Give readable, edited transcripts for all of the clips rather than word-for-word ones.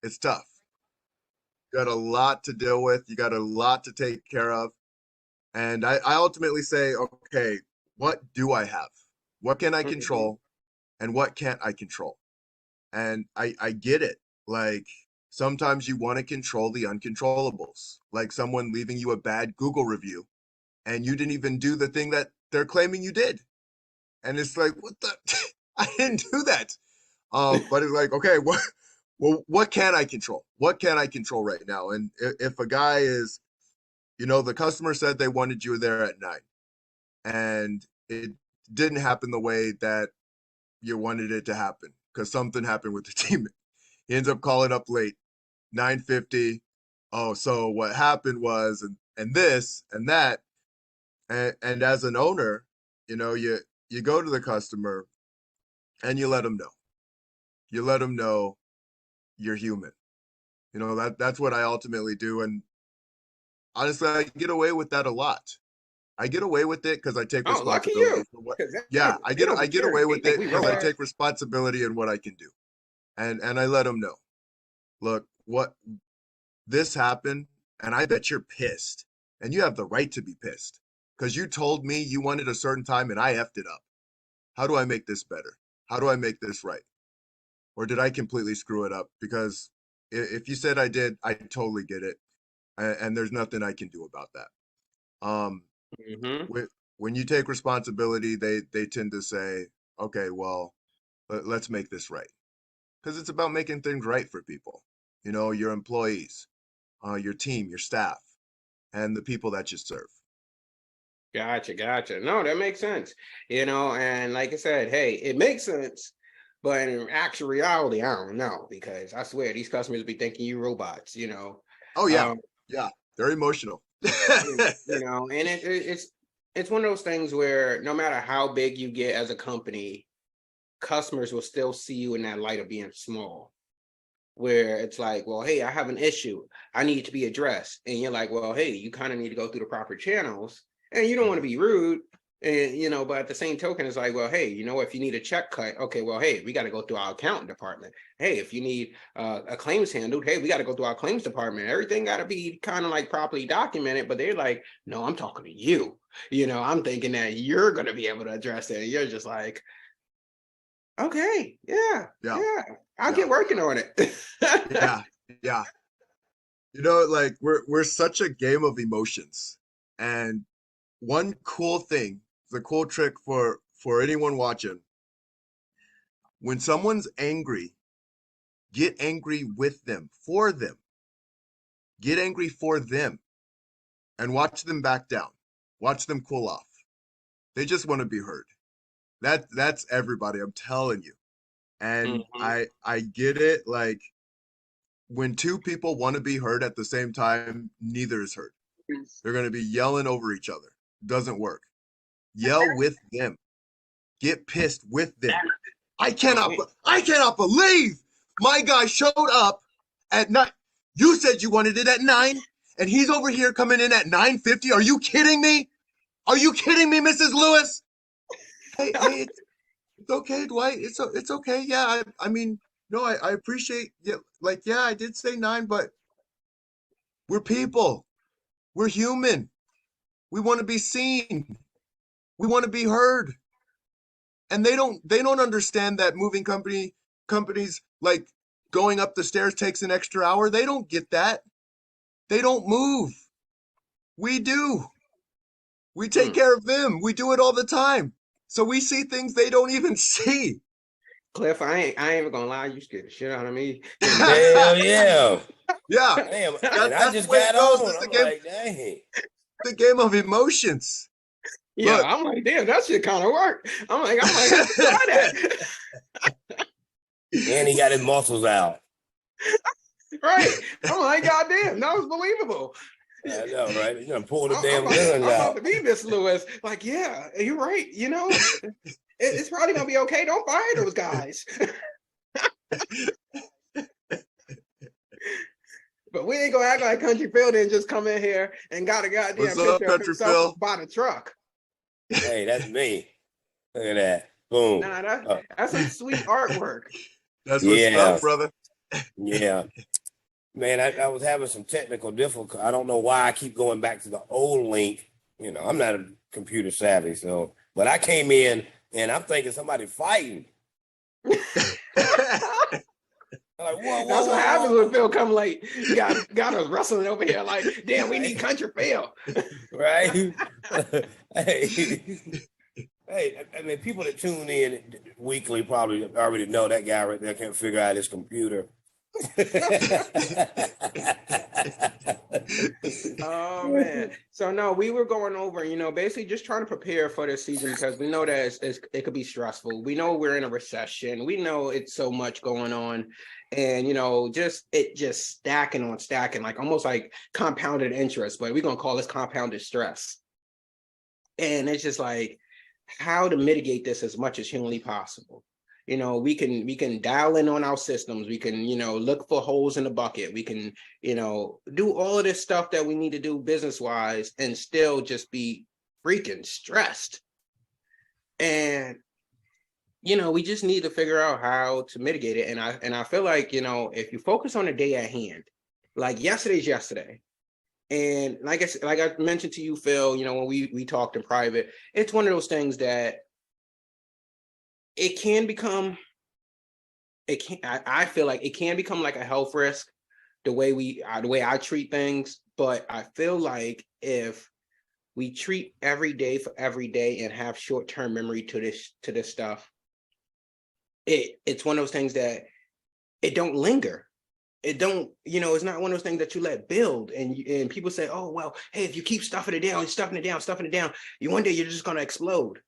It's tough. You got a lot to deal with. You got a lot to take care of. And I ultimately say, okay, what do I have? What can I Mhm. control? And what can't I control? And I get it. Like sometimes you want to control the uncontrollables, like someone leaving you a bad Google review and you didn't even do the thing that they're claiming you did. And it's like, what the? I didn't do that. But it's like, okay, what can I control? What can I control right now? And if a guy is, the customer said they wanted you there at 9 and it didn't happen the way that you wanted it to happen because something happened with the team. He ends up calling up late, 9:50. Oh, so what happened was, and this and that. And as an owner, you go to the customer and you let them know. You let them know you're human. That's what I ultimately do. And honestly, I get away with that a lot. I get away with it because I take Oh, lucky responsibility you. for what. 'Cause Yeah, I they get don't I be get caring. away They with think it we because I robots. take responsibility in what I can do, and I let them know. Look, what this happened, and I bet you're pissed, and you have the right to be pissed because you told me you wanted a certain time and I effed it up. How do I make this better? How do I make this right? Or did I completely screw it up? Because if you said I did, I totally get it, and there's nothing I can do about that. Um, Hmm. when you take responsibility, they tend to say, okay, well, let's make this right, because it's about making things right for people. Your employees, your team, your staff, and the people that you serve. Gotcha, gotcha. No, that makes sense. And like I said, hey, it makes sense, but in actual reality, I don't know because I swear these customers be thinking you robots. Oh yeah, Um, yeah, they're emotional. and it's one of those things where no matter how big you get as a company, customers will still see you in that light of being small. Where it's like, well, hey, I have an issue. I need to be addressed. And you're like, well, hey, you kind of need to go through the proper channels. And you don't want to be rude. And but at the same token, it's like, well, hey, if you need a check cut, okay, well, hey, we got to go through our accounting department. Hey, if you need a claims handled, hey, we got to go through our claims department. Everything got to be kind of like properly documented. But they're like, no, I'm talking to you. I'm thinking that you're going to be able to address it. And you're just like, okay, yeah, Yeah, yeah, I'll yeah, get working on it. yeah, yeah. Like we're such a game of emotions. And one cool thing, the cool trick for anyone watching, when someone's angry, get angry with them, for them. Get angry for them and watch them back down. Watch them cool off. They just want to be heard. That's everybody, I'm telling you. And Mhm. I get it. Like when two people want to be heard at the same time, neither is heard. They're going to be yelling over each other. Doesn't work. Yell with them. Get pissed with them. I cannot Okay. I cannot believe my guy showed up at night. You said you wanted it at 9 and he's over here coming in at 9:50. Are you kidding me? Are you kidding me, Mrs. Lewis? Hey, it's okay, Dwight. It's okay. Yeah, I mean, no, I appreciate, yeah, like, yeah, I did say 9, but we're people. We're human. We want to be seen. We want to be heard. And they don't understand that moving companies like going up the stairs takes an extra hour. They don't get that. They don't move. We do. We take Hmm. care of them. We do it all the time. So we see things they don't even see. Cliff, I ain't even gonna lie, you scared the shit out of me. Hell yeah. Yeah. Damn. And I That's the just way it got goes. on. It's a I'm game, like, dang. the game of emotions. Yeah, Look. I'm like, damn, that shit kind of worked. I might have to try that. And he got his muscles out. Right. I'm like, goddamn, that was believable. I know, right? He's gonna pull the I'm damn about to, guns I'm about out. to be Miss Lewis. Like, yeah, you're right. It's probably gonna be okay. Don't fire those guys. But we ain't gonna act like Country Phil didn't just come in here and got a What's goddamn up, picture of Country himself Phil? by the truck. Hey, that's me. Look at that. Boom. Nah, that's some sweet artwork. That's what's Yeah. up, brother. Yeah. Man, I was having some technical difficulty. I don't know why I keep going back to the old link. You know, I'm not a computer savvy, so but I came in and I'm thinking somebody fighting. I'm like, whoa, whoa, That's what happens whoa, when Phil come late. Got us wrestling over here like, damn, we need country Phil. right? Hey, hey, I mean, people that tune in weekly probably already know that guy right there can't figure out his computer. Oh man. So no, we were going over, basically just trying to prepare for this season because we know that it could be stressful. We know we're in a recession. We know it's so much going on. And just stacking on stacking, like almost like compounded interest, but we're gonna call this compounded stress. And it's just like how to mitigate this as much as humanly possible. We can dial in on our systems. We can, look for holes in the bucket. We can, do all of this stuff that we need to do business wise and still just be freaking stressed. And, we just need to figure out how to mitigate it. And I feel like, if you focus on the day at hand, like yesterday's yesterday. And like I mentioned to you, Phil, when we talked in private, it's one of those things that it can become, I feel like it can become like a health risk, the way I treat things. But I feel like if we treat every day for every day and have short-term memory to this stuff, it's one of those things that it don't linger. It don't, it's not one of those things that you let build. And people say, oh, well, hey, if you keep stuffing it down, one day you're just going to explode.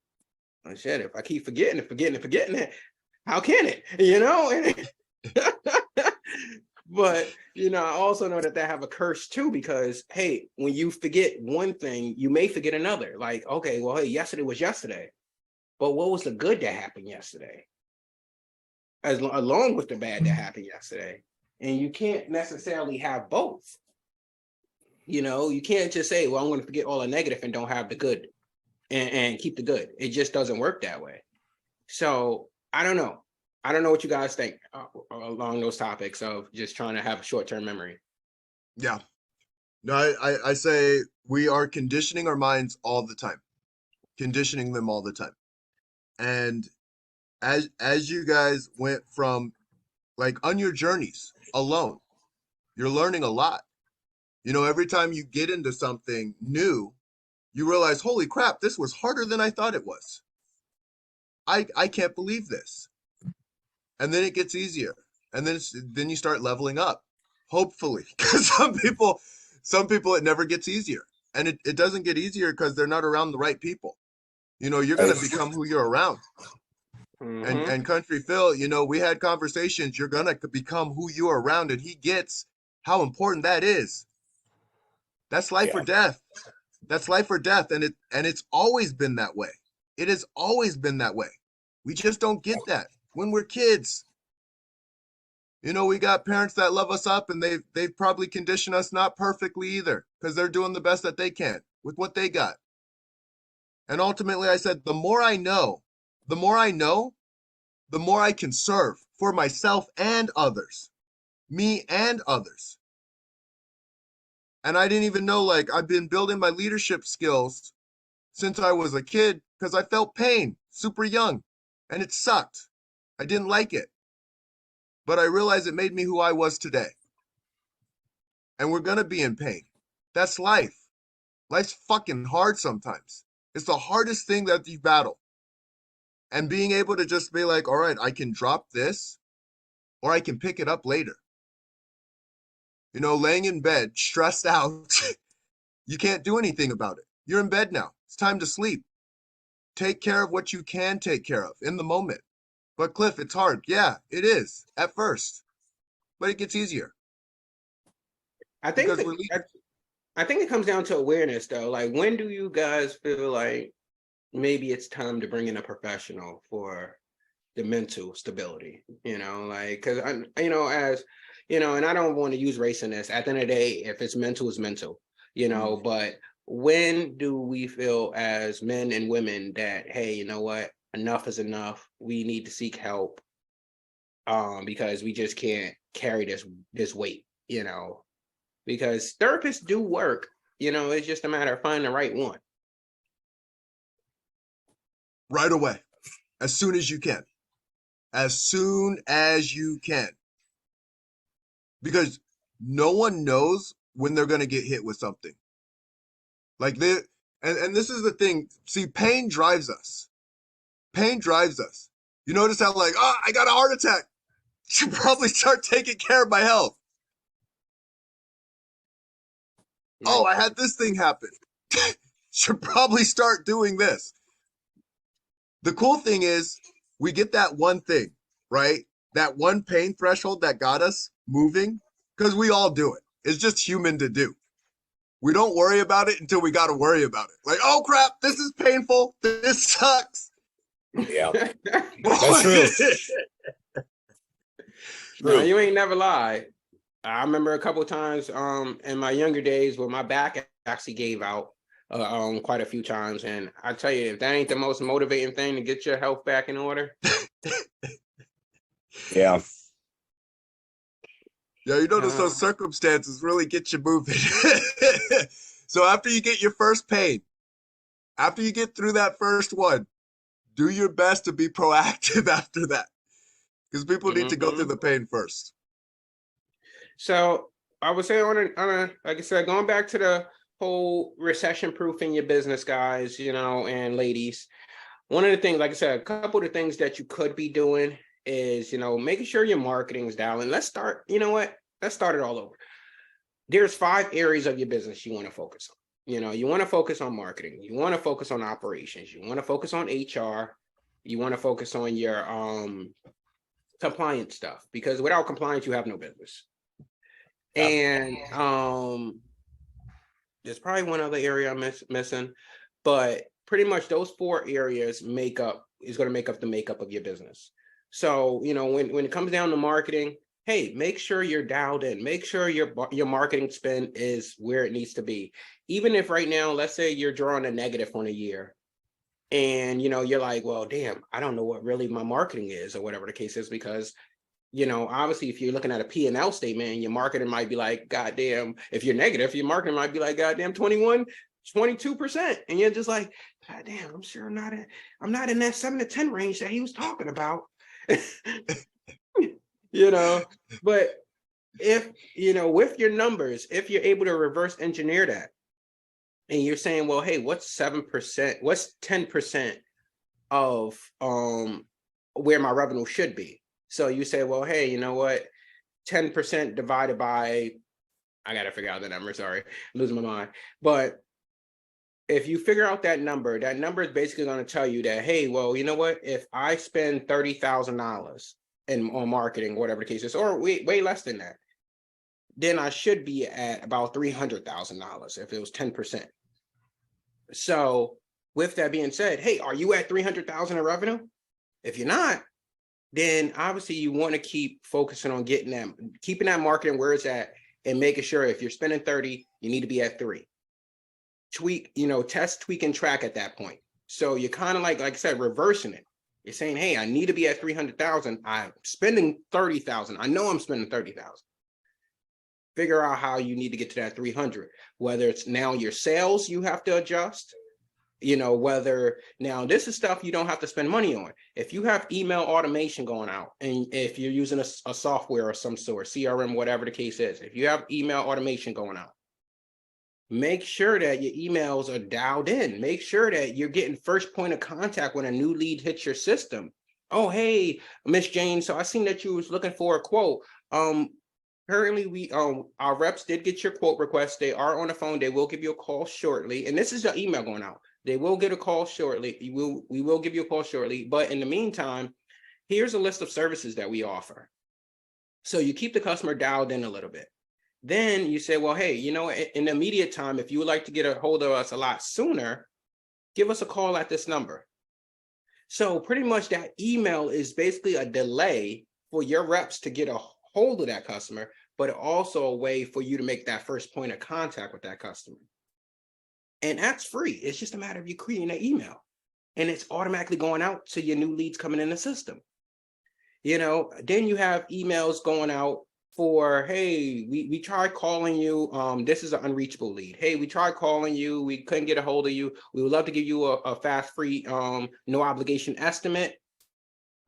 Oh, shit, if I keep forgetting it, how can it, But, I also know that have a curse too, because, hey, when you forget one thing, you may forget another. Like, okay, well, hey, yesterday was yesterday. But what was the good that happened yesterday? Along with the bad that happened yesterday. And you can't necessarily have both. You can't just say, well, I'm going to forget all the negative and don't have the good and keep the good. It just doesn't work that way. So I don't know. I don't know what you guys think along those topics of just trying to have a short-term memory. Yeah. No, I say we are conditioning our minds all the time, conditioning them all the time. And as you guys went from like on your journeys alone, you're learning a lot. Every time you get into something new, you realize, holy crap, this was harder than I thought it was. I can't believe this. And then it gets easier. And then you start leveling up, hopefully. Because some people it never gets easier. And it doesn't get easier because they're not around the right people. You're gonna become who you're around. Mm-hmm. And Country Phil, we had conversations, you're gonna become who you're around, and he gets how important that is. That's life or death. That's life or death. And it's always been that way. It has always been that way. We just don't get that when we're kids. We got parents that love us up, and they've probably conditioned us not perfectly either, because they're doing the best that they can with what they got. And ultimately I said, the more I know, the more I can serve for myself and others, me and others. And I didn't even know, like, I've been building my leadership skills since I was a kid because I felt pain super young and it sucked. I didn't like it. But I realized it made me who I was today. And we're going to be in pain. That's life. Life's fucking hard sometimes. It's the hardest thing that you battle. And being able to just be like, all right, I can drop this or I can pick it up later. Laying in bed, stressed out, you can't do anything about it. You're in bed now. It's time to sleep. Take care of what you can take care of in the moment. But Cliff, it's hard. Yeah, it is at first, but it gets easier I think because that, we're leaders. I think it comes down to awareness though. Like, when do you guys feel like maybe it's time to bring in a professional for the mental stability, like, because as and I don't want to use race in this. At the end of the day, if it's mental, it's mental, but when do we feel as men and women that, hey, you know what, enough is enough, we need to seek help because we just can't carry this weight you know, because therapists do work, you know, it's just a matter of finding the right one. Right away, as soon as you can. As soon as you can. Because no one knows when they're going to get hit with something. Like this, and this is the thing. See, pain drives us. Pain drives us. You notice how like, oh, I got a heart attack. Should probably start taking care of my health. Oh, I had this thing happen. Should probably start doing this. The cool thing is we get that one thing, right? That one pain threshold that got us moving, because we all do it. It's just human to do. We don't worry about it until we got to worry about it. Like, oh crap, this is painful. This sucks. Yeah, that's true. No, you ain't never lied. I remember a couple of times in my younger days where my back actually gave out quite a few times. And I tell you, if that ain't the most motivating thing to get your health back in order. Yeah. Yeah, you notice those circumstances really get you moving. So after you get your first pain, after you get through that first one, do your best to be proactive after that. Because people need to go through the pain first. So I would say on a like I said, going back to the whole recession proofing your business, guys, you know, and ladies, one of the things, like I said, a couple of the things that you could be doing is, you know, making sure your marketing is down. And let's start, you know what? Let's start it all over. There's 5 areas of your business you want to focus on. You know, you want to focus on marketing. You want to focus on operations. You want to focus on HR. You want to focus on your compliance stuff, because without compliance, you have no business. And there's probably one other area I'm missing, but pretty much those 4 areas going to make up the makeup of your business. So, you know, when it comes down to marketing, hey, make sure you're dialed in. Make sure your marketing spend is where it needs to be. Even if right now, let's say you're drawing a negative on a year, and you know you're like, well, damn, I don't know what really my marketing is, or whatever the case is, because you know, obviously, if you're looking at a P&L statement, your marketing might be like, goddamn, if you're negative, your marketing might be like, goddamn, 21, 22%. And you're just like, goddamn, I'm sure I'm not in that 7 to 10 range that he was talking about. You know, but if, you know, with your numbers, if you're able to reverse engineer that, and you're saying, well, hey, what's 7%, what's 10% of where my revenue should be? So you say, well, hey, you know what? 10% divided by, I got to figure out the number. Sorry, I'm losing my mind. But if you figure out that number is basically going to tell you that, hey, well, you know what? If I spend $30,000 on marketing, whatever the case is, or way less than that, then I should be at about $300,000 if it was 10%. So with that being said, hey, are you at 300,000 in revenue? If you're not, then obviously you want to keep focusing on keeping that marketing where it's at, and making sure if you're spending 30, you need to be at 3. Tweak, you know, test, tweak, and track at that point. So you're kind of like I said, reversing it. You're saying, hey, I need to be at 300,000. I'm spending 30,000. I know I'm spending 30,000. Figure out how you need to get to that 300, whether it's now your sales you have to adjust, you know, whether now this is stuff you don't have to spend money on. If you have email automation going out, and if you're using a software of some sort, CRM, whatever the case is, if you have email automation going out, make sure that your emails are dialed in. Make sure that you're getting first point of contact when a new lead hits your system. Oh, hey, Miss Jane, so I seen that you was looking for a quote. Currently, we our reps did get your quote request. They are on the phone. They will give you a call shortly. And this is the email going out. They will get a call shortly. We will give you a call shortly. But in the meantime, here's a list of services that we offer. So you keep the customer dialed in a little bit. Then you say, well, hey, you know, in the immediate time, if you would like to get a hold of us a lot sooner, give us a call at this number. So pretty much that email is basically a delay for your reps to get a hold of that customer, but also a way for you to make that first point of contact with that customer. And that's free. It's just a matter of you creating an email, and it's automatically going out to your new leads coming in the system. You know, then you have emails going out for, hey, we tried calling you. This is an unreachable lead. Hey, we tried calling you. We couldn't get a hold of you. We would love to give you a fast, free, no obligation estimate.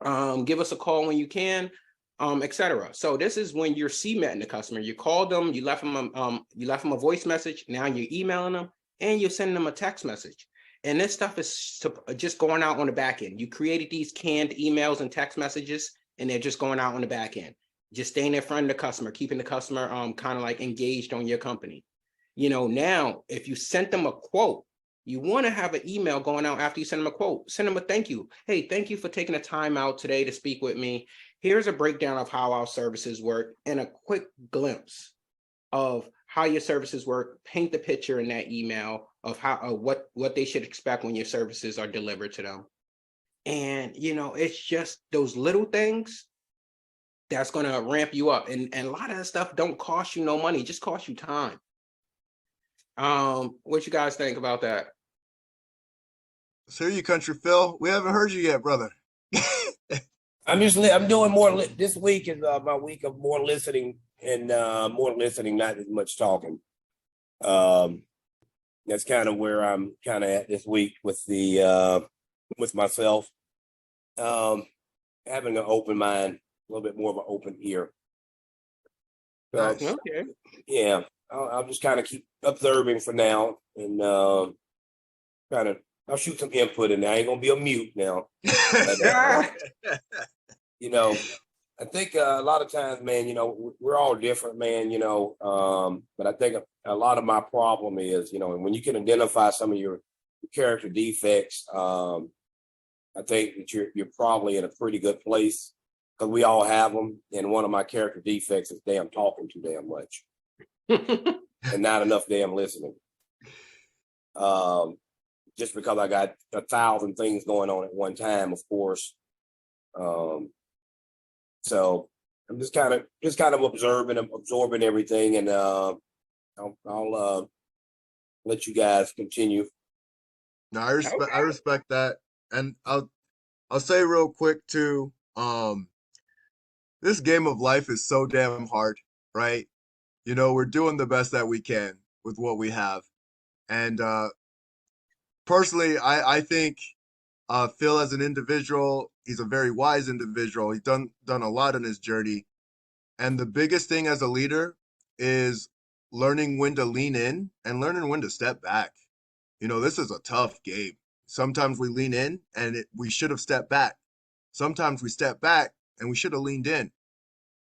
Give us a call when you can, etc. So this is when you're CMETting the customer. You called them, you left them a voice message. Now you're emailing them and you're sending them a text message. And this stuff is just going out on the back end. You created these canned emails and text messages, and they're just going out on the back end. Just staying in front of the customer, keeping the customer kind of like engaged on your company. Now if you sent them a quote, you want to have an email going out after you send them a quote. Send them a thank you. Hey, thank you for taking the time out today to speak with me. Here's a breakdown of how our services work and a quick glimpse of how your services work. Paint the picture in that email of how what they should expect when your services are delivered to them. And it's just those little things that's going to ramp you up. And a lot of that stuff don't cost you no money, just cost you time. What you guys think about that? So you, Country Phil. We haven't heard you yet, brother. I'm doing more. This week is my week of more listening and more listening, not as much talking. That's kind of where I'm kind of at this week with the with myself. Having an open mind, a little bit more of an open ear. Nice. Okay. Yeah, I'll just kind of keep observing for now, and kind of I'll shoot some input in there. I ain't gonna be a mute now. But, I think a lot of times, man, we're all different, man, but I think a lot of my problem is, when you can identify some of your character defects, I think that you're probably in a pretty good place because we all have them. And one of my character defects is damn talking too damn much and not enough damn listening. Just because I got 1,000 things going on at one time, of course. So I'm just kind of absorbing everything, and I'll let you guys continue. No, I respect that, and I'll say real quick too. This game of life is so damn hard, right? We're doing the best that we can with what we have, and personally, I think Phil as an individual, he's a very wise individual. He's done a lot in his journey. And the biggest thing as a leader is learning when to lean in and learning when to step back. This is a tough game. Sometimes we lean in and we should have stepped back. Sometimes we step back and we should have leaned in.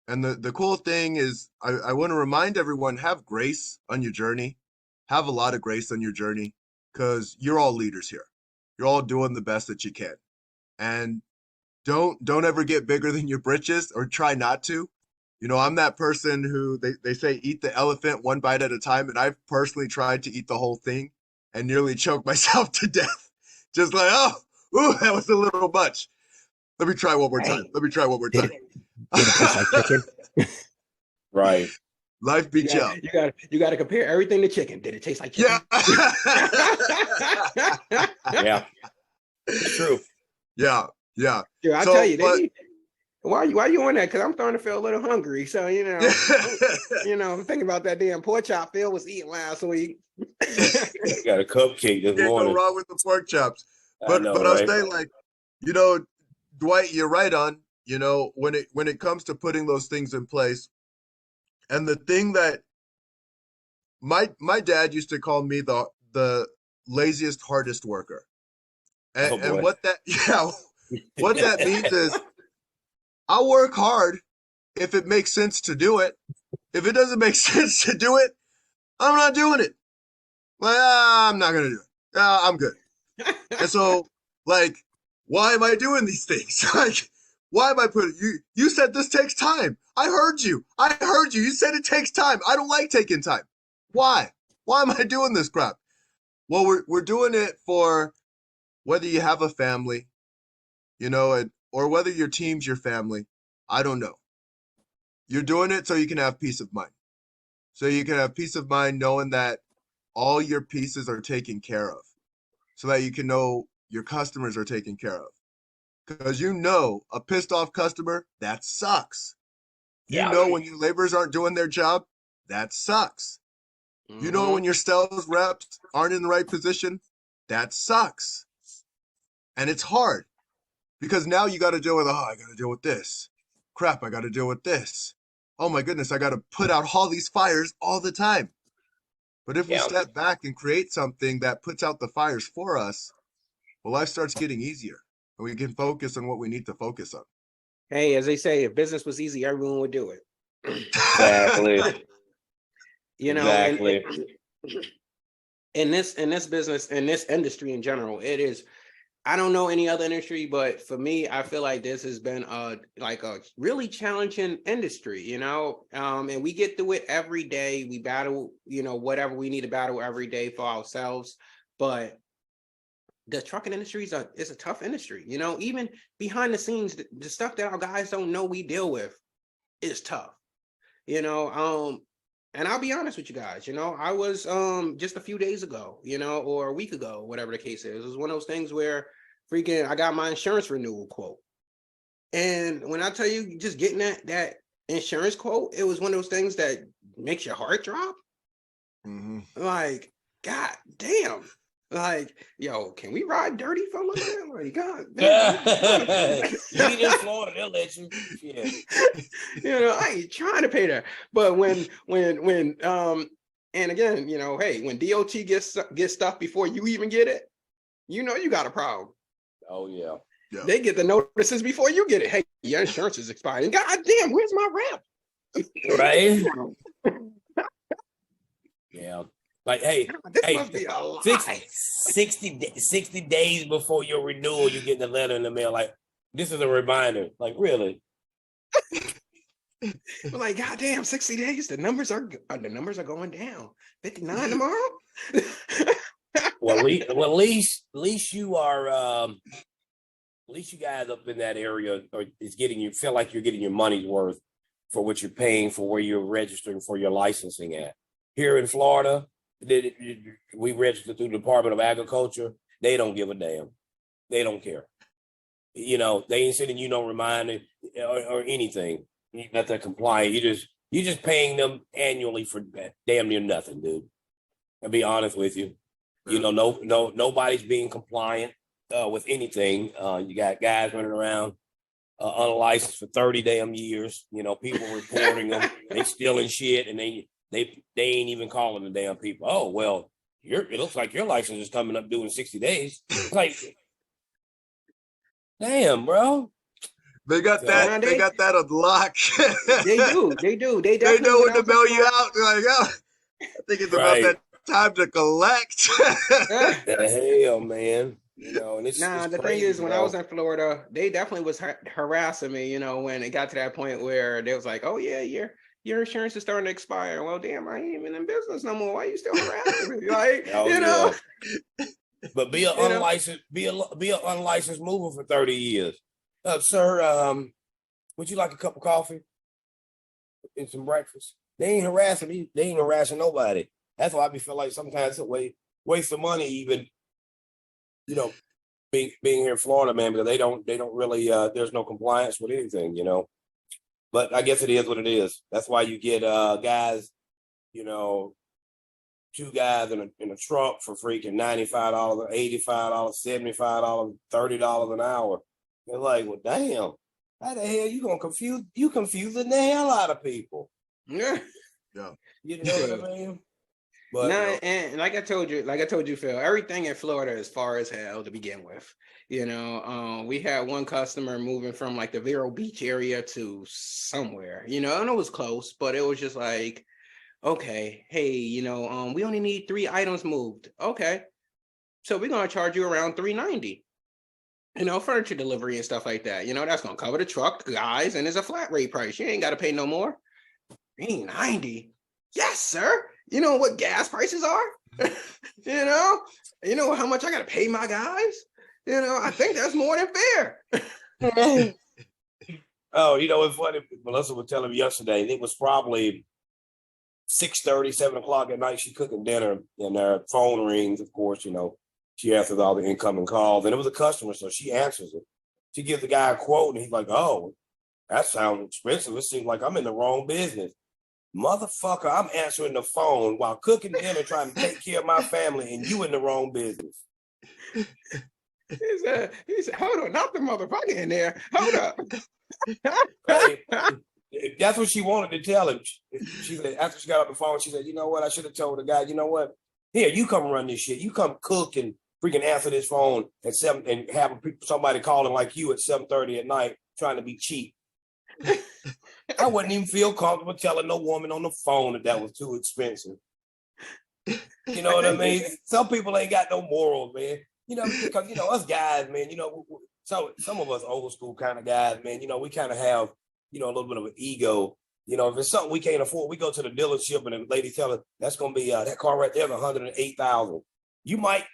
And the cool thing is I want to remind everyone, have grace on your journey. Have a lot of grace on your journey because you're all leaders here. You're all doing the best that you can. And don't ever get bigger than your britches, or try not to. I'm that person who they say eat the elephant one bite at a time, and I've personally tried to eat the whole thing and nearly choked myself to death. Just like, ooh, that was a little much. Let me try one more time. Did it taste like chicken? Right. Life beats you up. You got to compare everything to chicken. Did it taste like chicken? Yeah. Yeah. It's true. Yeah. Dude, I tell you, why you on that? Because I'm starting to feel a little hungry. So I'm thinking about that damn pork chop Phil was eating last week. Got a cupcake this morning. Can't go wrong with the pork chops. But I'll say, like, Dwight, you're right on. When it comes to putting those things in place, and the thing that my dad used to call me the laziest, hardest worker, and what that means is I'll work hard if it makes sense to do it. If it doesn't make sense to do it, I'm not doing it. Like, I'm not gonna do it. I'm good. And so, like, why am I doing these things? Like, why am I putting you said this takes time. I heard you. You said it takes time. I don't like taking time. Why? Why am I doing this crap? Well, we're doing it for whether you have a family, or whether your team's your family. I don't know. You're doing it so you can have peace of mind. So you can have peace of mind knowing that all your pieces are taken care of. So that you can know your customers are taken care of. Because a pissed off customer, that sucks. You know when your laborers aren't doing their job, that sucks. You know when your sales reps aren't in the right position, that sucks. And it's hard because now you got to deal with, oh, I got to deal with this. Crap, I got to deal with this. Oh my goodness, I got to put out all these fires all the time. But if we step back and create something that puts out the fires for us, well, life starts getting easier and we can focus on what we need to focus on. Hey, as they say, if business was easy, everyone would do it. Exactly. You know, exactly. in this business, in this industry in general, it is, I don't know any other industry, but for me, I feel like this has been a really challenging industry, you know, and we get through it every day. We battle, you know, whatever we need to battle every day for ourselves. But the trucking industry is a tough industry, you know, even behind the scenes, the stuff that our guys don't know we deal with is tough, you know. And I'll be honest with you guys, you know, I was just a few days ago, you know, or a week ago, whatever the case is. It was one of those things where freaking I got my insurance renewal quote. And when I tell you just getting that insurance quote, it was one of those things that makes your heart drop. Like, God damn. Like, yo, can we ride dirty for a little bit? Like, God damn. You get in Florida, they'll let you. Yeah. You know, I ain't trying to pay that. But when and again, you know, hey, when DOT gets stuff before you even get it, you know you got a problem. Oh yeah. They get the notices before you get it. Hey, your insurance is expiring. God damn, where's my rep? Right? Yeah. Like, hey, this must be a lie. 60 days before your renewal, you get the letter in the mail. Like, this is a reminder. Like, really? We're like, God damn, 60 days. The numbers are going down. 59 tomorrow. Well, at least you are. At least you guys up in that area are feel like you're getting your money's worth for what you're paying for where you're registering for your licensing at. Here in Florida, we register through the Department of Agriculture. They don't give a damn. They don't care. You know, they ain't sending you no reminder or anything. You're not that compliant. You're just paying them annually for damn near nothing, dude. I'll be honest with you. You know, nobody's being compliant with anything. You got guys running around unlicensed for 30 damn years. You know, people reporting them. They stealing shit, and they ain't even calling the damn people. Oh, well, it looks like your license is coming up due in 60 days. It's like, damn, bro. They got that. They got that on lock. They do. They definitely know when to bail you out. They're like, oh, I think it's about that time to collect. The hell, man. You know, and it's the crazy, thing is, when I was in Florida, they definitely was harassing me. You know, when it got to that point where they was like, "Oh yeah, your insurance is starting to expire." Well, damn, I ain't even in business no more. Why are you still harassing me? Like, you know. But be an unlicensed, be an unlicensed mover for 30 years. Sir, would you like a cup of coffee and some breakfast? They ain't harassing me. They ain't harassing nobody. That's why I feel like sometimes it's a waste of money, even, you know, being here in Florida, man, because they don't really there's no compliance with anything, you know. But I guess it is what it is. That's why you get guys, you know, two guys in a truck for freaking $95, $85, $75, $30 an hour. They're like, well, damn, how the hell you gonna confusing the hell out of people? Yeah. You know what I mean? But and like I told you, Phil, everything in Florida is far as hell to begin with. You know, we had one customer moving from like the Vero Beach area to somewhere, you know, and it was close, but it was just like, okay, hey, you know, we only need 3 items moved. Okay. So we're gonna charge you around $390. You know, furniture delivery and stuff like that. You know, that's gonna cover the truck, the guys, and it's a flat rate price. You ain't gotta pay no more. $390. Yes, sir. You know what gas prices are? you know how much I gotta pay my guys? You know, I think that's more than fair. Oh, you know, it's funny. Melissa was telling me yesterday, it was probably 6:30, 7 o'clock at night. She cooking dinner and her phone rings, of course, you know. She answers all the incoming calls, and it was a customer, so she answers it. She gives the guy a quote, and he's like, "Oh, that sounds expensive. It seems like I'm in the wrong business. Motherfucker, I'm answering the phone while cooking dinner, trying to take care of my family, and you in the wrong business. He said, hold on, not the motherfucker in there. Hold up. Hey, that's what she wanted to tell him. She said, after she got off the phone, she said, you know what? I should have told the guy, you know what? Here, you come run this shit. You come cook and freaking answer this phone at 7 and have somebody calling like you at 7:30 at night trying to be cheap. I wouldn't even feel comfortable telling no woman on the phone that was too expensive. You know what I mean? Some people ain't got no morals, man. You know, because, you know, us guys, man, you know, so some of us old school kind of guys, man, you know, we kind of have, you know, a little bit of an ego. You know, if it's something we can't afford, we go to the dealership and the lady tell us that's going to be that car right there is $108,000. You might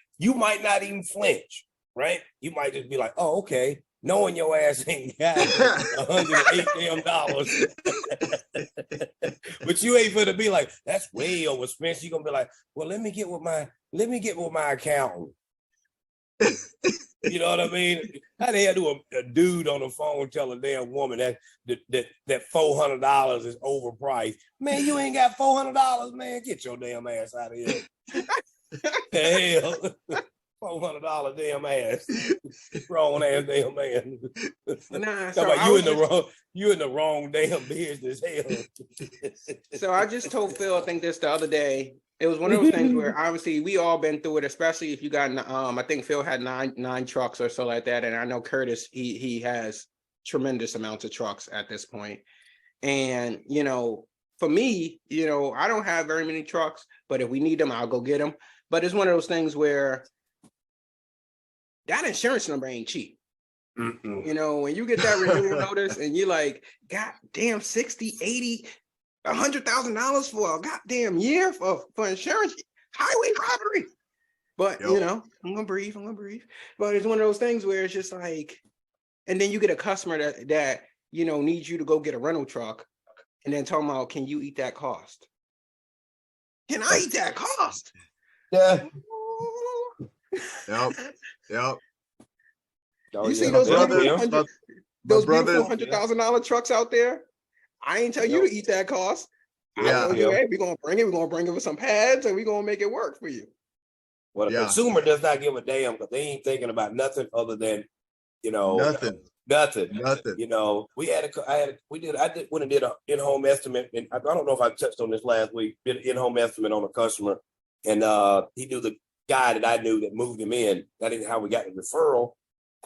not even flinch, right? You might just be like, oh, okay. Knowing your ass ain't got $108 damn. But you ain't gonna be like, that's way over expensive. You're gonna be like, well, let me get with my accountant. You know what I mean? How the hell do a dude on the phone tell a damn woman that $400 is overpriced? Man, you ain't got $400, man. Get your damn ass out of here. The hell. $400 damn ass, wrong ass damn man. Nah, so you in the wrong damn business. Hell. So I just told Phil, I think this the other day. It was one of those things where obviously we all been through it, especially if you got I think Phil had nine trucks or so like that, and I know Curtis he has tremendous amounts of trucks at this point. And you know, for me, you know, I don't have very many trucks, but if we need them, I'll go get them. But it's one of those things where that insurance number ain't cheap. Mm-mm. You know, when you get that renewal notice and you're like, God damn, 60, 80, $100,000 for a goddamn year for insurance, highway robbery. But you know, I'm gonna breathe. But it's one of those things where it's just like, and then you get a customer that you know needs you to go get a rental truck, and then talking about, can you eat that cost? Can I eat that cost? Yeah. Yep. You see those beautiful $100,000 trucks out there? I ain't tell you to eat that cost. I told you, hey, we're gonna bring it with some pads, and we're gonna make it work for you. Well, the consumer does not give a damn because they ain't thinking about nothing other than, you know, nothing. You know, I went and did an in-home estimate, and I don't know if I touched on this last week. Did an in-home estimate on a customer, and he knew the guy that I knew that moved him in. That ain't how we got the referral.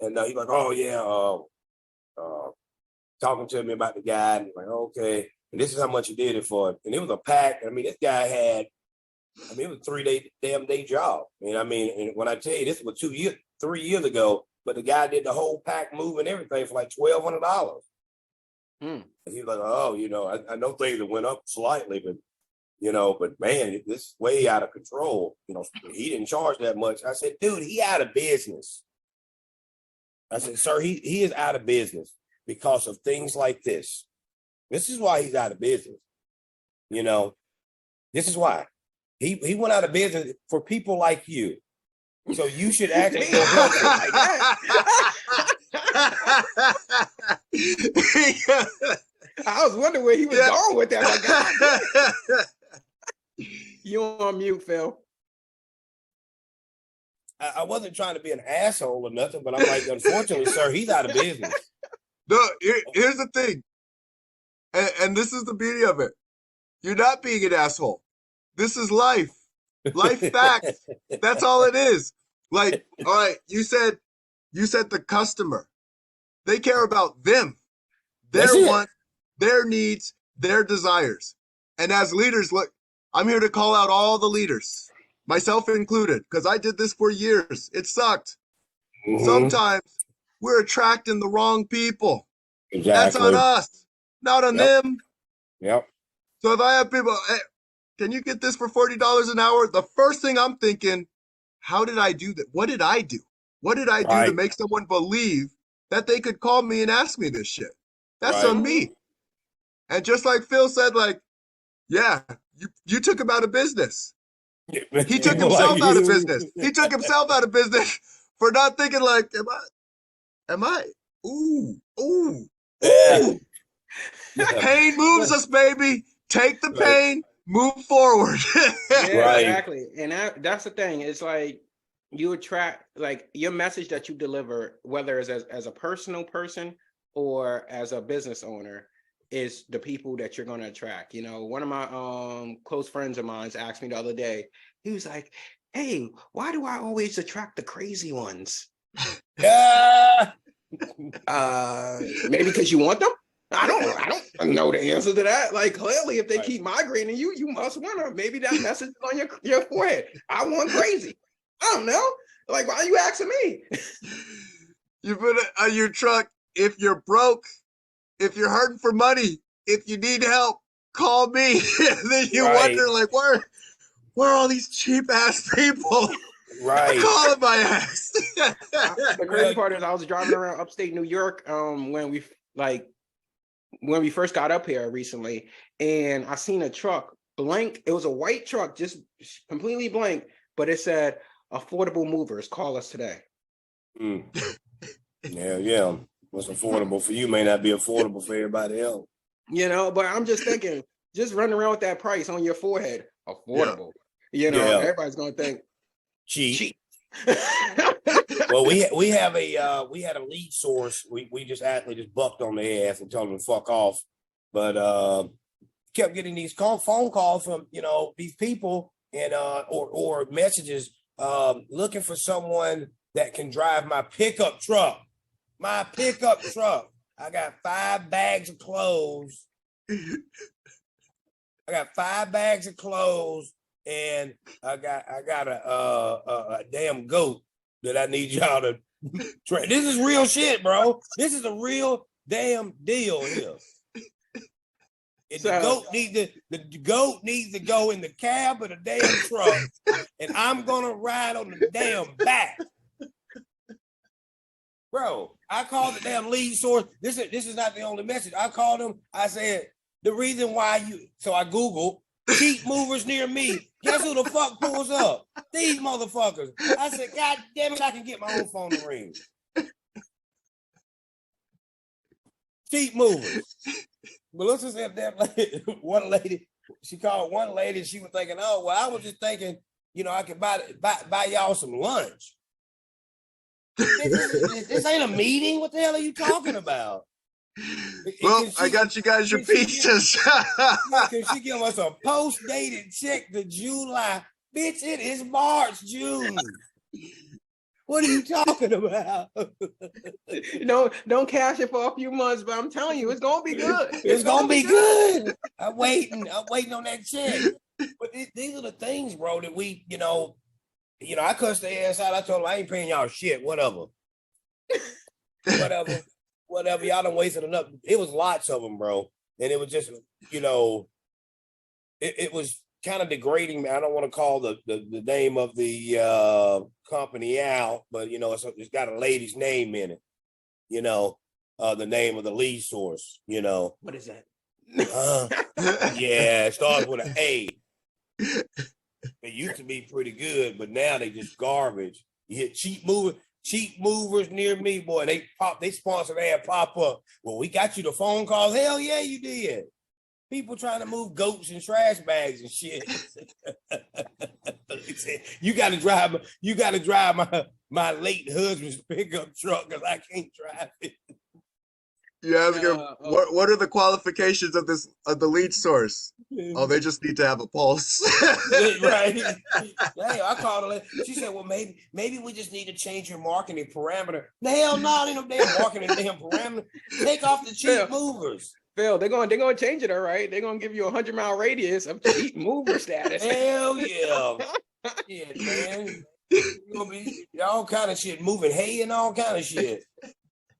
And he's like, oh yeah, talking to me about the guy, and like, okay, and this is how much he did it for. And it was a pack. I mean, this guy had, it was a 3-day job. And when I tell you, this was 3 years ago, but the guy did the whole pack move and everything for like $1,200. And he was like, oh, you know, I know things have went up slightly, but you know, but man, this is way out of control. You know, he didn't charge that much. I said, dude, he out of business. I said, sir, he is out of business because of things like this. This is why he's out of business. You know, this is why. He went out of business for people like you. So you should actually go help him like that. I was wondering where he was going with that. Like, God, you on mute, Phil. I wasn't trying to be an asshole or nothing, but I'm like, unfortunately, sir, he's out of business. No, here's the thing. And this is the beauty of it. You're not being an asshole. This is life. Life facts. That's all it is. Like, all right, you said the customer. They care about them, their wants, their needs, their desires. And as leaders, look, I'm here to call out all the leaders, myself included, because I did this for years. It sucked. Mm-hmm. Sometimes we're attracting the wrong people. Exactly. That's on us, not on them. Yep. So if I have people, hey, can you get this for $40 an hour? The first thing I'm thinking, how did I do that? What did I do? What did I do to make someone believe that they could call me and ask me this shit? That's on me. And just like Phil said, like, yeah, you took him out of business. He took himself out of business. He took himself out of business for not thinking like, am I? Ooh. Pain moves us, baby. Take the Right. pain, move forward. Yeah, Right. exactly. And that's the thing. It's like you attract like your message that you deliver, whether it's as a personal person or as a business owner, is the people that you're going to attract. You know, one of my close friends of mine asked me the other day, he was like, "Hey, why do I always attract the crazy ones?" Yeah. Maybe because you want them. I don't know the answer to that. Like clearly, if they Right. keep migrating you, you must want them. Maybe that message is on your forehead. I want crazy. I don't know. Like, why are you asking me? You put it on your truck. If you're broke, if you're hurting for money, if you need help, call me. Then you Right. wonder, like, where are all these cheap ass people Right. calling my ass? The crazy part is I was driving around upstate New York when we first got up here recently, and I seen a truck blank. It was a white truck, just completely blank, but it said affordable movers, call us today. Mm. Yeah. What's affordable for you may not be affordable for everybody else. You know, but I'm just thinking, just running around with that price on your forehead, affordable. You know, Yeah. everybody's gonna think Cheap. cheap. Well, we had a lead source. We just actually just bucked on their ass and told them to fuck off. But kept getting these phone calls from these people and or messages looking for someone that can drive my pickup truck. My pickup truck. I got 5 bags of clothes. And I got a damn goat that I need y'all to train. This is real shit, bro. This is a real damn deal here. And the goat needs to go in the cab of the damn truck, and I'm gonna ride on the damn back. Bro, I called the damn lead source. This is not the only message. I called him. I said, the reason why so I Googled cheap movers near me. Guess who the fuck pulls up? These motherfuckers. I said, God damn it, I can get my own phone to ring. Cheap movers. Melissa said that one lady, she called one lady, she was thinking, oh, well, I was just thinking, I could buy y'all some lunch. This ain't a meeting. What the hell are you talking about? Well, I got you guys your pizzas. Can she give us a post-dated check to July? Bitch, it is March, June. What are you talking about? Don't cash it for a few months, but I'm telling you, it's gonna be good. It's gonna be good. I'm waiting on that check. But these are the things, bro, that we, I cussed their ass out. I told them I ain't paying y'all shit. Whatever. Y'all done wasted enough. It was lots of them, bro. And it was just, it was kind of degrading. I don't want to call the name of the company out, but it's got a lady's name in it. The name of the lead source. What is that? Yeah, it starts with an A. They used to be pretty good, but now they just garbage. You hit cheap movers near me, boy. They sponsor ad pop up. Well, we got you the phone calls. Hell yeah, you did. People trying to move goats and trash bags and shit. You got to drive my late husband's pickup truck because I can't drive it. You ask him, what are the qualifications of the lead source? Oh, they just need to have a pulse. Right. Hey, I called her. She said, well, maybe we just need to change your marketing parameter. The hell no, ain't no damn marketing damn parameter. Take off the cheap movers. Phil, they're gonna change it, all right. They're gonna give you a 100-mile radius of cheap mover status. Hell yeah. Yeah, man. You're gonna be all kind of shit, moving hay and all kind of shit.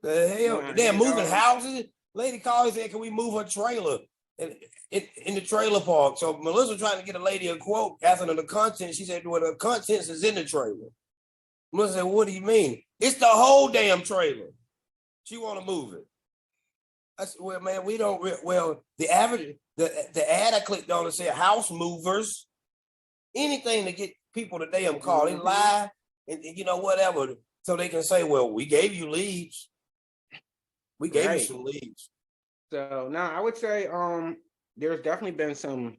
The hell, they're moving houses. Lady called and said, can we move her trailer in the trailer park? So Melissa trying to get a lady a quote, asking her the content. She said, well, the contents is in the trailer. Melissa said, what do you mean? It's the whole damn trailer. She want to move it. I said, well, man, we don't, the average, the ad I clicked on and said house movers, anything to get people to damn call. They lie and whatever. So they can say, well, we gave you leads. We gave you some leads. So now I would say there's definitely been some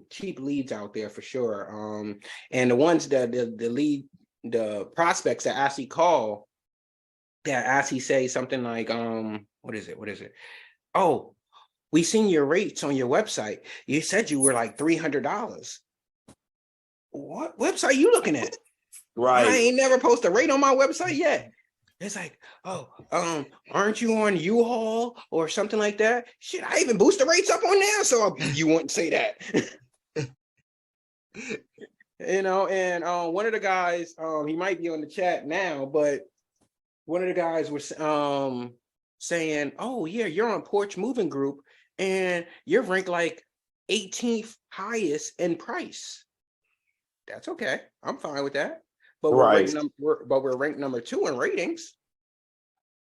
cheap leads out there for sure. And the ones that the prospects that actually call that actually say something like what is it? Oh, we seen your rates on your website. You said you were like $300. What website you looking at? I Right. ain't never posted a rate on my website yet. It's like, oh, aren't you on U-Haul or something like that? Shit, I even boost the rates up on there, so you wouldn't say that. You know, and one of the guys, he might be on the chat now, but one of the guys was saying, oh yeah, you're on Porch Moving Group and you're ranked like 18th highest in price. That's okay. I'm fine with that. But Right. we're ranked number 2 in ratings.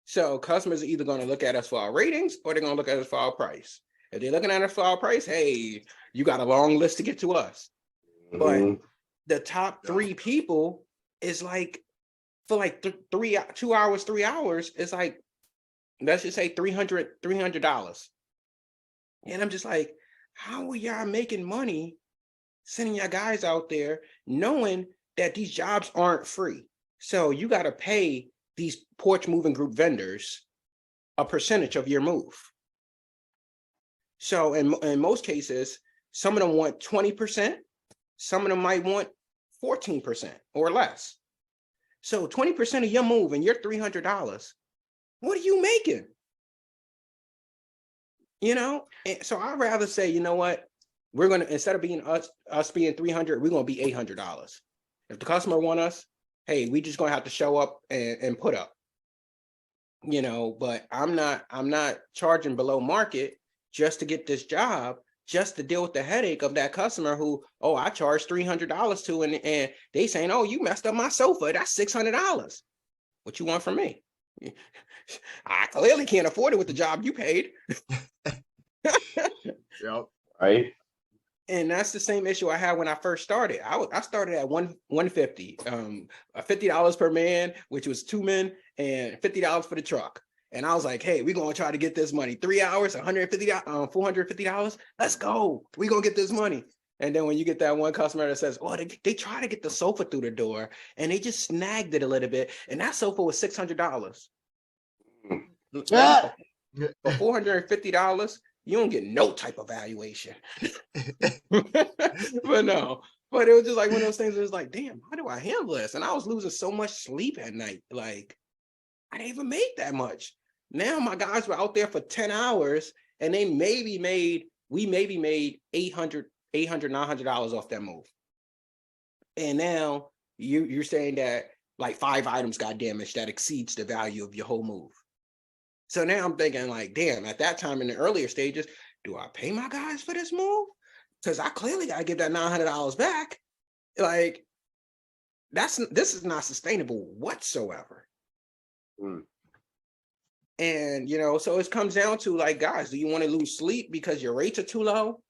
So customers are either going to look at us for our ratings or they're going to look at us for our price. If they're looking at us for our price, hey, you got a long list to get to us. But the top 3 people is like for like 2 hours, 3 hours, it's like, let's just say $300. And I'm just like, how are y'all making money sending your guys out there knowing that these jobs aren't free? So you got to pay these Porch Moving Group vendors a percentage of your move. So in most cases, some of them want 20%, some of them might want 14% or less. So 20% of your move and you're $300. What are you making? You know, and so I'd rather say, you know what, we're gonna, instead of being us being 300, we're gonna be $800. If the customer want us, hey, we just gonna have to show up and put up. You know, but I'm not charging below market just to get this job, just to deal with the headache of that customer who, oh, I charged $300 to, and they saying, oh, you messed up my sofa, that's $600. What you want from me? I clearly can't afford it with the job you paid. Yep. Right. And that's the same issue I had when I first started. I started at 150, $50 per man, which was 2 men, and $50 for the truck. And I was like, hey, we're gonna try to get this money. 3 hours, $450. Let's go. We're gonna get this money. And then when you get that one customer that says, oh, they try to get the sofa through the door and they just snagged it a little bit, and that sofa was $600. Yeah. For $450, you don't get no type of valuation. But no, but it was just like one of those things that was like, damn, how do I handle this? And I was losing so much sleep at night. Like, I didn't even make that much. Now my guys were out there for 10 hours and we maybe made $800, $900 off that move. And now you're saying that like 5 items got damaged that exceeds the value of your whole move. So now I'm thinking like, damn, at that time in the earlier stages, do I pay my guys for this move? Because I clearly got to give that $900 back. Like, this is not sustainable whatsoever. And, you know, so it comes down to like, guys, do you want to lose sleep because your rates are too low?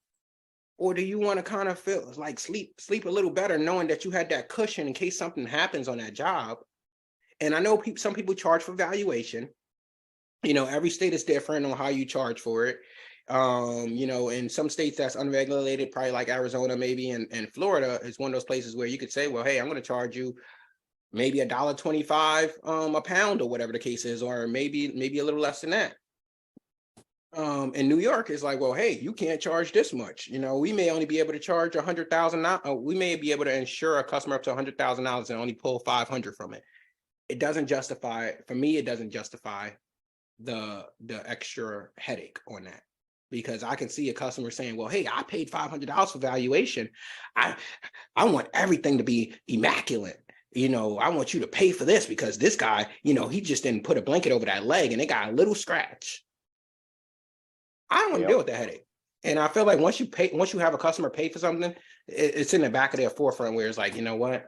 Or do you want to kind of feel like sleep a little better knowing that you had that cushion in case something happens on that job? And I know some people charge for valuation. You know, every state is different on how you charge for it. You know, in some states that's unregulated, probably like Arizona, maybe, and Florida is one of those places where you could say, well, hey, I'm going to charge you maybe $1.25 a pound or whatever the case is, or maybe a little less than that. In New York, it's like, well, hey, you can't charge this much. You know, we may only be able to charge $100,000. We may be able to insure a customer up to $100,000 and only pull 500 from it. It doesn't justify, for me, it doesn't justify the extra headache on that, because I can see a customer saying, well, hey, I paid $500 for valuation. I want everything to be immaculate. You know, I want you to pay for this because this guy, you know, he just didn't put a blanket over that leg and it got a little scratch. I don't want to deal with that headache. And I feel like once you have a customer pay for something, it's in the back of their forefront where it's like, you know what,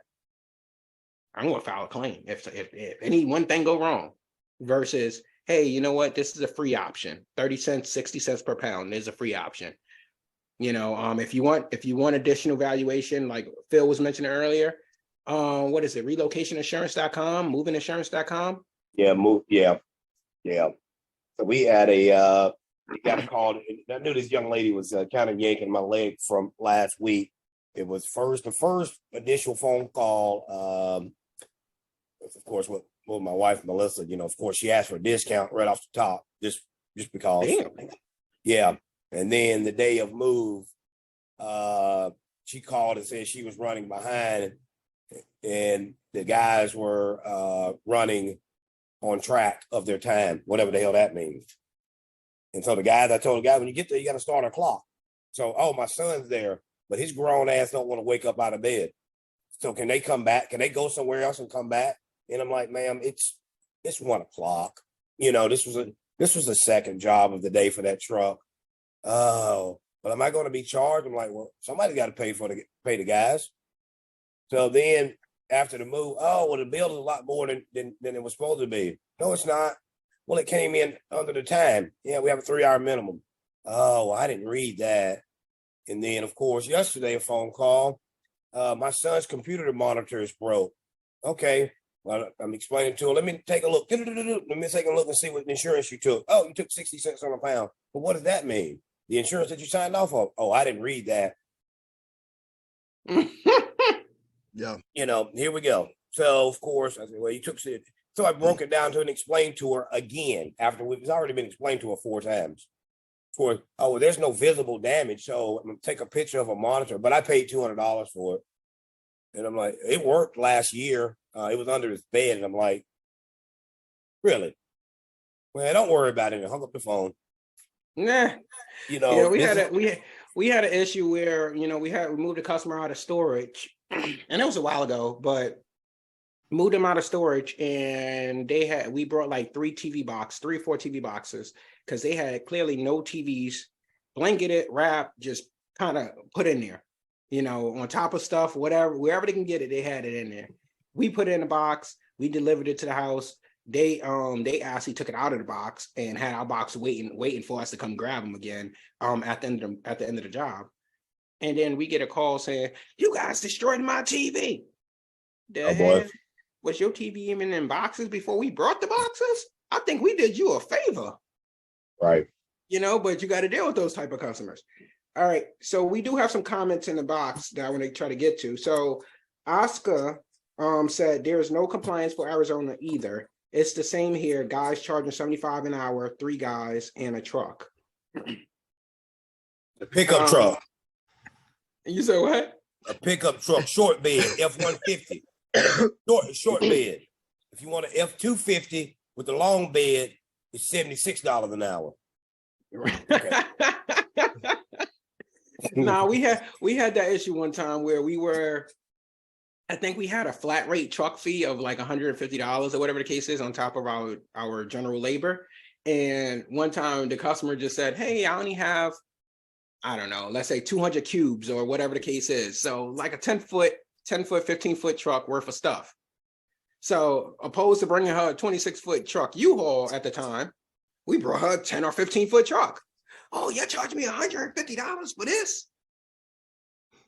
I'm going to file a claim if any one thing go wrong, versus, hey, you know what, this is a free option. 30 cents, 60 cents per pound is a free option. You know, if you want additional valuation, like Phil was mentioning earlier, what is it? Relocationinsurance.com, movinginsurance.com. Yeah. So we had got a call. I knew this young lady was kind of yanking my leg from last week. It was the first initial phone call. Of course, with my wife Melissa, of course, she asked for a discount right off the top, just because. Damn. Yeah, and then the day of move, she called and said she was running behind, and the guys were running on track of their time, whatever the hell that means. And so I told the guy, when you get there, you got to start a clock. So, my son's there, but his grown ass don't want to wake up out of bed. So can they come back? Can they go somewhere else and come back? And I'm like, ma'am, it's 1 o'clock. This was the second job of the day for that truck. Oh, but am I going to be charged? I'm like, well, somebody's got to pay the guys. So then after the move, the bill is a lot more than it was supposed to be. No, it's not. Well, it came in under the time. Yeah, we have a 3-hour minimum. Oh, well, I didn't read that. And then, of course, yesterday a phone call. My son's computer monitor is broke. Okay. Well, I'm explaining to him. Let me take a look. Let me take a look and see what insurance you took. Oh, you took 60 cents on a pound. But what does that mean? The insurance that you signed off of? Oh, I didn't read that. Yeah. Here we go. So, of course, I said, well, you took it. So I broke it down to and explained to her again after it's already been explained to her 4 times. There's no visible damage. So I'm going to take a picture of a monitor, but I paid $200 for it. And I'm like, it worked last year. It was under his bed. And I'm like, really? Well, don't worry about it. And hung up the phone. Nah. We had an issue where, we moved a customer out of storage, and it was a while ago, but moved them out of storage, and we brought like 3 or 4 TV boxes, because they had clearly no TVs, blanketed, wrapped, just kind of put in there, on top of stuff, whatever, wherever they can get it, they had it in there. We put it in a box, we delivered it to the house. They actually took it out of the box and had our box waiting for us to come grab them again at the end of the job. And then we get a call saying, "You guys destroyed my TV." Boy. Was your TV even in boxes before we brought the boxes? I think we did you a favor. Right. But you got to deal with those type of customers. All right. So we do have some comments in the box that I want to try to get to. So Oscar said there is no compliance for Arizona either. It's the same here. Guys charging $75 an hour, 3 guys and a truck. The pickup truck. You said what? A pickup truck, short bed, F-150. short bed. If you want an F-250 with the long bed, it's $76 an hour. Okay. Now we had that issue one time where I think we had a flat rate truck fee of like $150 or whatever the case is on top of our general labor. And one time the customer just said, "Hey, I only have, I don't know, let's say 200 cubes or whatever the case is. So like a 10-foot, 15-foot truck worth of stuff." So opposed to bringing her a 26-foot truck U-Haul at the time, we brought her a 10 or 15-foot truck. "Oh, you're charging me $150 for this?"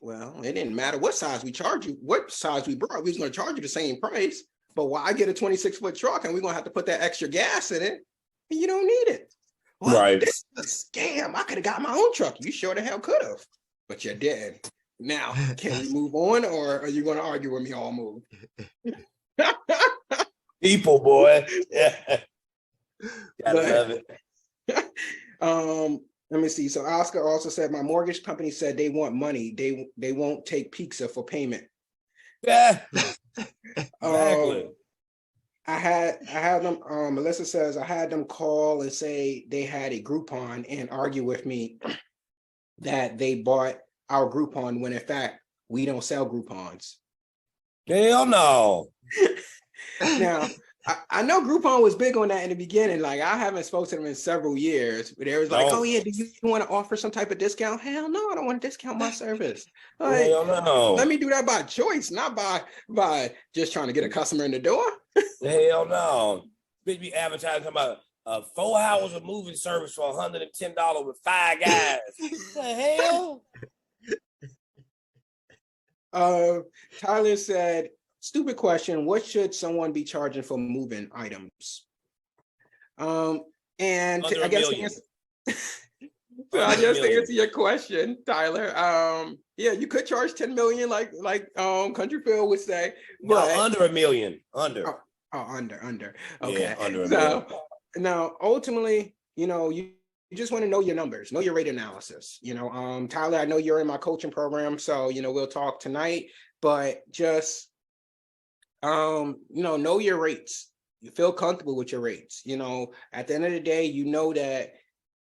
Well, it didn't matter what size we charge you, what size we brought, we was going to charge you the same price. But why get a 26-foot truck and we're going to have to put that extra gas in it, and you don't need it? Well, right. This is a scam. I could have got my own truck. You sure the hell could have, but you did. Now, can we move on, or are you going to argue with me all move? People, boy. Yeah. Gotta love it. Let me see. So Oscar also said, my mortgage company said they want money. They won't take pizza for payment. Yeah. Exactly. I had them, Melissa says, I had them call and say they had a Groupon and argue with me that they bought our Groupon when in fact we don't sell Groupons. Hell no. Now, I know Groupon was big on that in the beginning. Like, I haven't spoken to them in several years, but they was like, "Oh yeah, do you want to offer some type of discount?" Hell no, I don't want to discount my service. Like, hell no. Let me do that by choice, not by just trying to get a customer in the door. Hell no. Bitch be advertising about 4 hours of moving service for $110 with 5 guys. What the hell? Tyler said, stupid question. What should someone be charging for moving items? And under I guess $1 million. So I 100 guess to million. answer your question, Tyler, yeah, you could charge 10 million, like Country Phil would say, No, but under $1 million. Under. under. Yeah, Okay. under $1 million. So now ultimately, you just want to know your numbers, know your rate analysis. Tyler, I know you're in my coaching program, so we'll talk tonight, but just know your rates. You feel comfortable with your rates. At the end of the day, you know that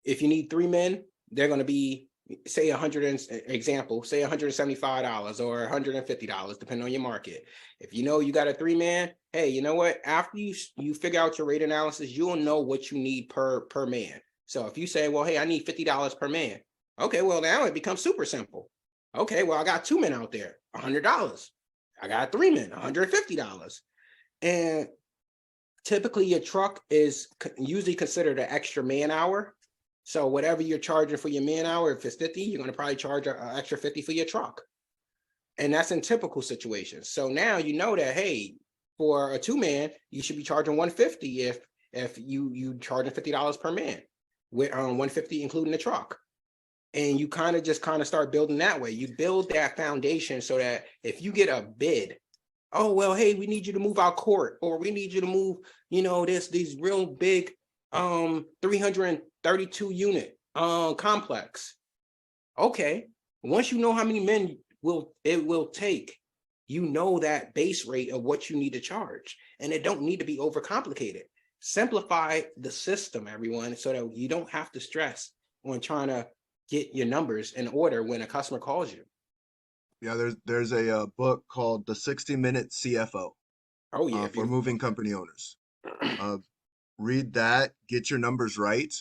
if you need 3 men, they're going to be, say, say $175 or $150, depending on your market. If you got a 3-man, hey, you know what? After you figure out your rate analysis, you'll know what you need per man. So if you say, well, hey, I need $50 per man. Okay, well, now it becomes super simple. Okay, well, I got 2 men out there, $100. I got 3 men, $150. And typically your truck is usually considered an extra man hour. So whatever you're charging for your man hour, if it's 50, you're going to probably charge an extra 50 for your truck. And that's in typical situations. So now you know that, hey, for a 2-man, you should be charging 150 if you charging $50 per man, with 150 including the truck. And you kind of start building that way. You build that foundation so that if you get a bid, oh, well, hey, we need you to move our court, or we need you to move, these real big 332 unit complex. Okay, once you know how many men it will take, that base rate of what you need to charge, and it don't need to be overcomplicated. Simplify the system, everyone, so that you don't have to stress on trying to get your numbers in order when a customer calls you. Yeah, there's a book called The 60-Minute CFO. Oh yeah, for moving company owners. Read that, get your numbers right.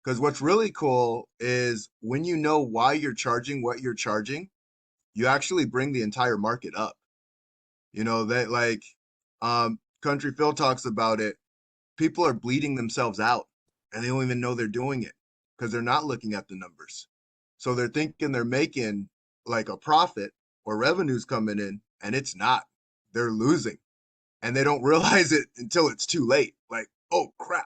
Because what's really cool is when you know why you're charging what you're charging, you actually bring the entire market up. That like Country Phil talks about it. People are bleeding themselves out and they don't even know they're doing it because they're not looking at the numbers. So they're thinking they're making like a profit or revenues coming in, and it's not. They're losing. And they don't realize it until it's too late. Like, oh crap.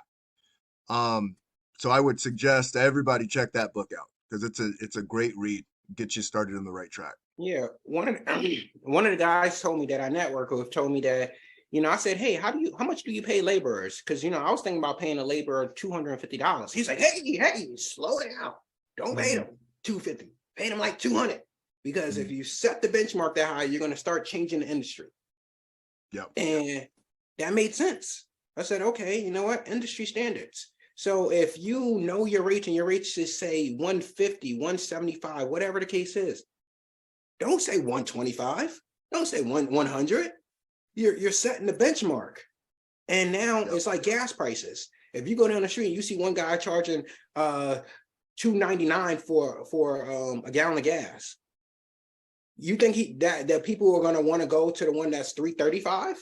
So I would suggest everybody check that book out because it's a great read. Get you started on the right track. Yeah, one of the guys told me that I network with told me that, I said, hey, how much do you pay laborers? Because I was thinking about paying a laborer $250. He's like, hey, slow down. Don't pay them $250. Pay them like $200. Because if you set the benchmark that high, you're going to start changing the industry. Yep. And that made sense. I said, okay, you know what? Industry standards. So if you know your rates and your rates is say 150, 175, whatever the case is, don't say 125. Don't say 100. You're setting the benchmark. And now it's like gas prices. If you go down the street and you see one guy charging $2.99 for a gallon of gas, you think that people are going to want to go to the one that's $3.35?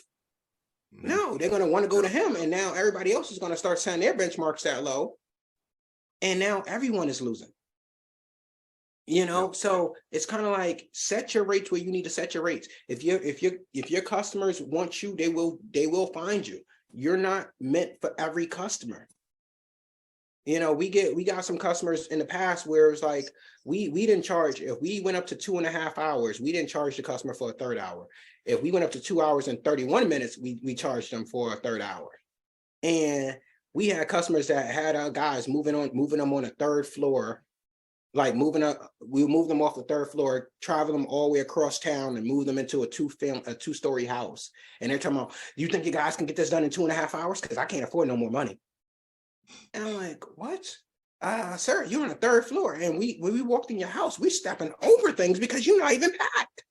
No, they're going to want to go to him. And now everybody else is going to start setting their benchmarks that low. And now everyone is losing. So it's kind of like set your rates where you need to set your rates. If your customers want you, they will find you. You're not meant for every customer. We got some customers in the past where it was like we didn't charge. If we went up to 2.5 hours, we didn't charge the customer for a third hour. If we went up to 2 hours and 31 minutes, we charged them for a third hour. And we had customers that had our guys moving them on a third floor, like we moved them off the third floor, travel them all the way across town and move them into a 2-story house. And they're talking about, you think you guys can get this done in 2.5 hours? Because I can't afford no more money. And I'm like, what? Sir, you're on the third floor. And when we walked in your house, we're stepping over things because you're not even packed.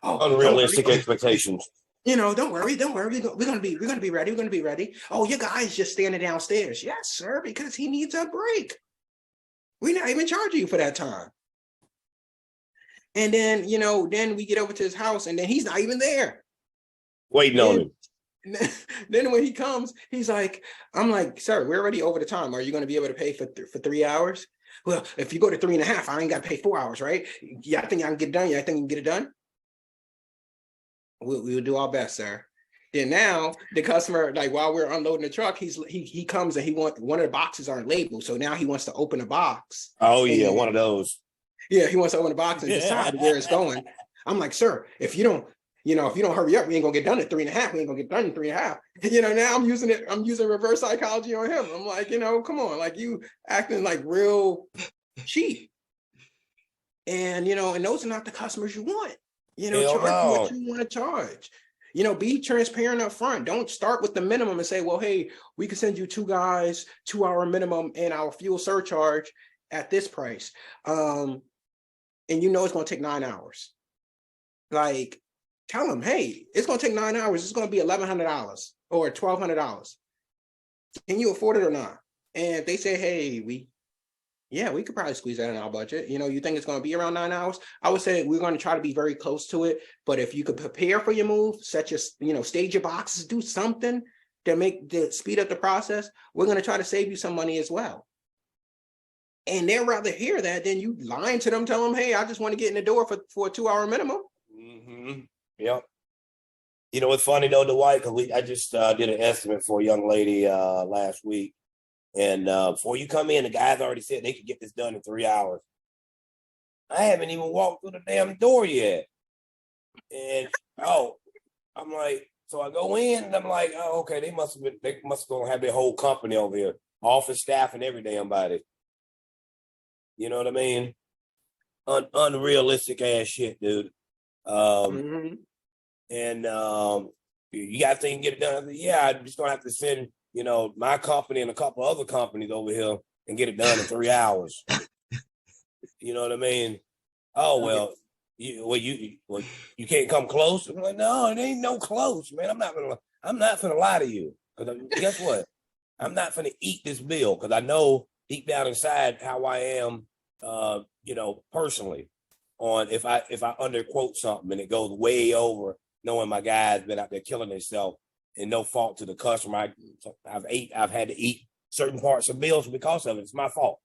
Oh, unrealistic expectations. Don't worry. We're gonna be ready. We're gonna be ready. Oh, your guy's just standing downstairs. Yes, sir, because he needs a break. We're not even charging you for that time. And then, then we get over to his house and then he's not even there. Waiting on him. Then when he comes, he's like, I'm like, sir, we're already over the time. Are you going to be able to pay for 3 hours? Well, if you go to 3.5, I ain't got to pay 4 hours, right? Yeah, I think I can get it done. Yeah, I think you can get it done. We'll do our best, sir. Then now the customer, like while we're unloading the truck, he comes and he wants one of the boxes aren't labeled. So now he wants to open the box. Oh yeah, one of those. Yeah, he wants to open the box and decide where it's going. I'm like, sir, if you don't hurry up, we ain't gonna get done at 3.5. We ain't gonna get done in 3.5. Now I'm using reverse psychology on him. I'm like, come on, like you acting like real cheap. And and those are not the customers you want. Charge what you want to charge. Be transparent up front. Don't start with the minimum and say, well, hey, we can send you 2 guys, 2-hour minimum and our fuel surcharge at this price. And it's gonna take 9 hours. Like, tell them, hey, it's going to take 9 hours. It's going to be $1,100 or $1,200. Can you afford it or not? And if they say, hey, we could probably squeeze that in our budget. You think it's going to be around 9 hours? I would say we're going to try to be very close to it. But if you could prepare for your move, stage your boxes, do something to speed up the process, we're going to try to save you some money as well. And they'd rather hear that than you lying to them, tell them, hey, I just want to get in the door for a 2-hour minimum. Mm-hmm. Yep. It's funny though, Dwight, because I just did an estimate for a young lady last week, and before you come in, the guys already said they could get this done in 3 hours. I haven't even walked through the damn door yet, and I'm like, so I go in, and I'm like, oh, okay, they must go have their whole company over here, office staff and every damn body. You know what I mean? Unrealistic ass shit, dude. Mm-hmm. And you got to think and get it done. Yeah, I'm just gonna have to send, my company and a couple other companies over here and get it done in 3 hours. You know what I mean? Oh well, you can't come close. I'm like, no, it ain't no close, man. I'm not gonna lie to you, because guess what? I'm not gonna eat this bill, because I know deep down inside how I am, personally. On if I underquote something and it goes way over, knowing my guy's been out there killing himself and no fault to the customer. I've had to eat certain parts of bills because of it. It's my fault.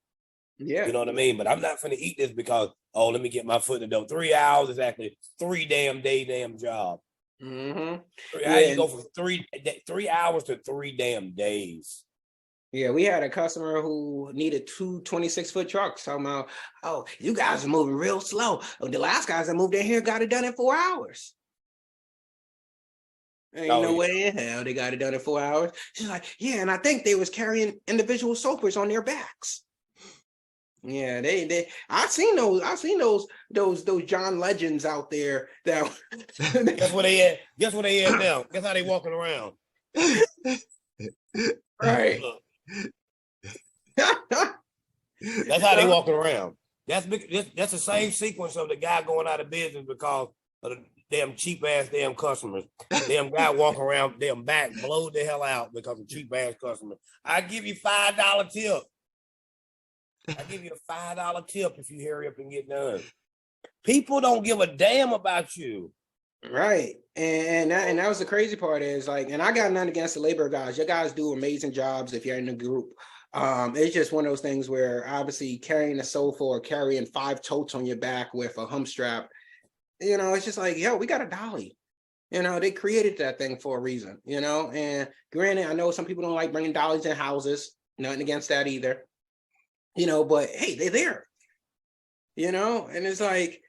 Yeah. You know what I mean? But I'm not going to eat this because, let me get my foot in the door. 3 hours is actually 3 damn job. Mm-hmm. How you go from 3 hours to 3 damn days? Yeah, we had a customer who needed 2 26-foot trucks. Talking about, oh, you guys are moving real slow. The last guys that moved in here got it done in 4 hours. Ain't no way in hell they got it done in 4 hours. She's like, yeah, and I think they was carrying individual sofas on their backs. Yeah, I've seen those John Legends out there that Guess what they at? Guess what they at now? Guess how they walking around? Right. That's how they walking around. That's the same sequence of the guy going out of business because of the damn cheap ass damn customers. Damn guy walking around, damn back blowed the hell out because of cheap ass customers. I give you $5 tip. I give you a $5 tip if you hurry up and get done. People don't give a damn about you. Right. And that was the crazy part is like, and I got nothing against the labor guys. Your guys do amazing jobs if you're in the group. It's just one of those things where obviously carrying a sofa or carrying 5 totes on your back with a hump strap, it's just like, yo, we got a dolly. They created that thing for a reason, and granted, I know some people don't like bringing dollies in houses, nothing against that either, but hey, they're there, and it's like,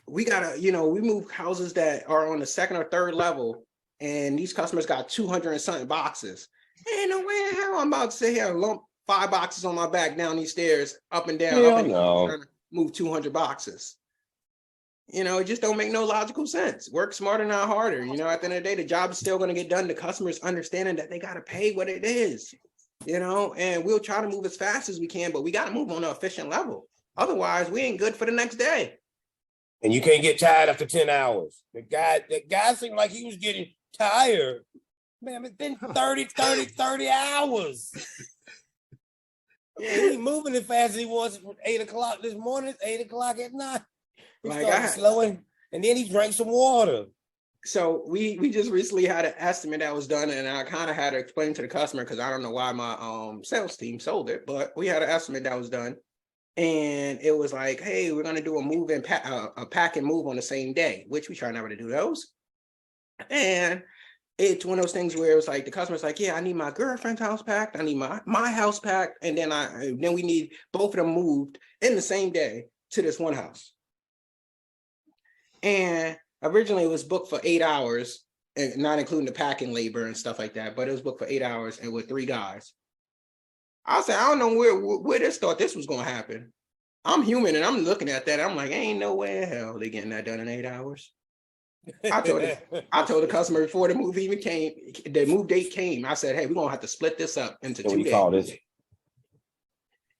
we gotta, we move houses that are on the 2nd or 3rd level, and these customers got 200 and something boxes. Ain't no way in hell I'm about to sit here and lump 5 boxes on my back down these stairs, up and down, trying to move 200 boxes. It just don't make no logical sense. Work smarter, not harder. At the end of the day, the job is still going to get done. The customer's understanding that they got to pay what it is, and we'll try to move as fast as we can, but we got to move on an efficient level. Otherwise, we ain't good for the next day. And you can't get tired after 10 hours. The guy seemed like he was getting tired. Man, it's been 30 hours. Yeah, he moving as fast as he was from 8 o'clock this morning, 8 o'clock at night. He started slowing, and then he drank some water. So we just recently had an estimate that was done, and I kind of had to explain to the customer because I don't know why my sales team sold it, but we had an estimate that was done. And it was like, hey, we're going to do a move and a pack and move on the same day, which we try never to do those. And it's one of those things where it was like the customer's like, yeah, I need my girlfriend's house packed, I need my house packed, and then we need both of them moved in the same day to this one house. And originally it was booked for 8 hours, and not including the packing labor and stuff like that, but it was booked for 8 hours and with 3 guys. I said, I don't know where this thought this was gonna happen. I'm human and I'm looking at that. I'm like, ain't no way in hell they getting that done in 8 hours. I told the customer before the move even came, the move date came. I said, hey, we're gonna have to split this up into 2 days. Call this?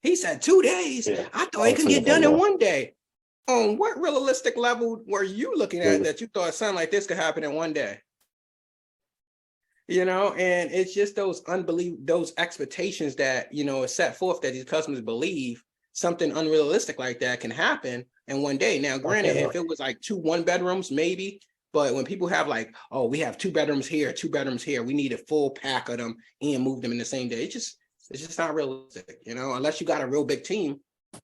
He said 2 days. Yeah. I thought it could get done in 1 day. On what realistic level were you looking at that you thought something like this could happen in 1 day? You know, and it's just those expectations that, you know, is set forth that these customers believe something unrealistic like that can happen in 1 day. Now, granted, if it was like 2 1-bedrooms, maybe. But when people have like, oh, we have 2 bedrooms here, 2 bedrooms here, we need a full pack of them and move them in the same day. It's just not realistic, you know, unless you got a real big team.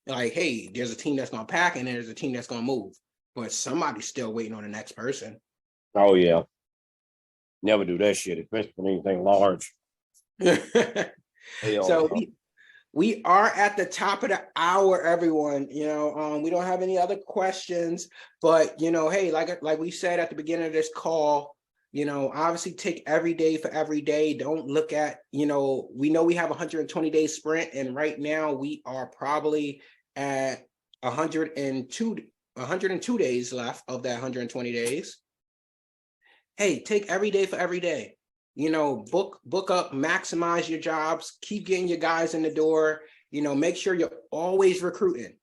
Like, hey, there's a team that's gonna pack and there's a team that's gonna move. But somebody's still waiting on the next person. Oh yeah. Never do that shit, especially for anything large. So we are at the top of the hour, everyone. You know, we don't have any other questions, but you know, hey, like we said at the beginning of this call, you know, obviously take every day for every day. Don't look at, you know we have a 120-day sprint, and right now we are probably at 102 days left of that 120 days. Hey, take every day for every day. You know, book up, maximize your jobs, keep getting your guys in the door, you know, make sure you're always recruiting.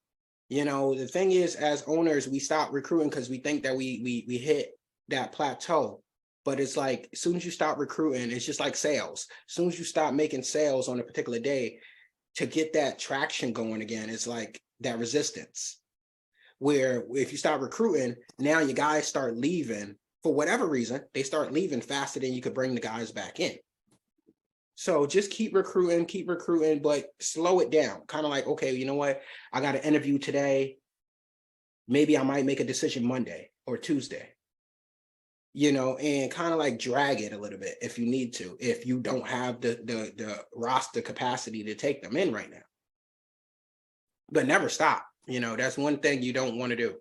You know, the thing is, as owners, we stop recruiting because we think that we hit that plateau. But it's like, as soon as you stop recruiting, it's just like sales. As soon as you stop making sales on a particular day, to get that traction going again, it's like that resistance. Where if you start recruiting, now your guys start leaving. For whatever reason, they start leaving faster than you could bring the guys back in. So just keep recruiting, but slow it down. Kind of like, okay, you know what? I got an interview today. Maybe I might make a decision Monday or Tuesday. You know, and kind of like drag it a little bit if you need to, if you don't have the roster capacity to take them in right now. But never stop. You know, that's one thing you don't want to do.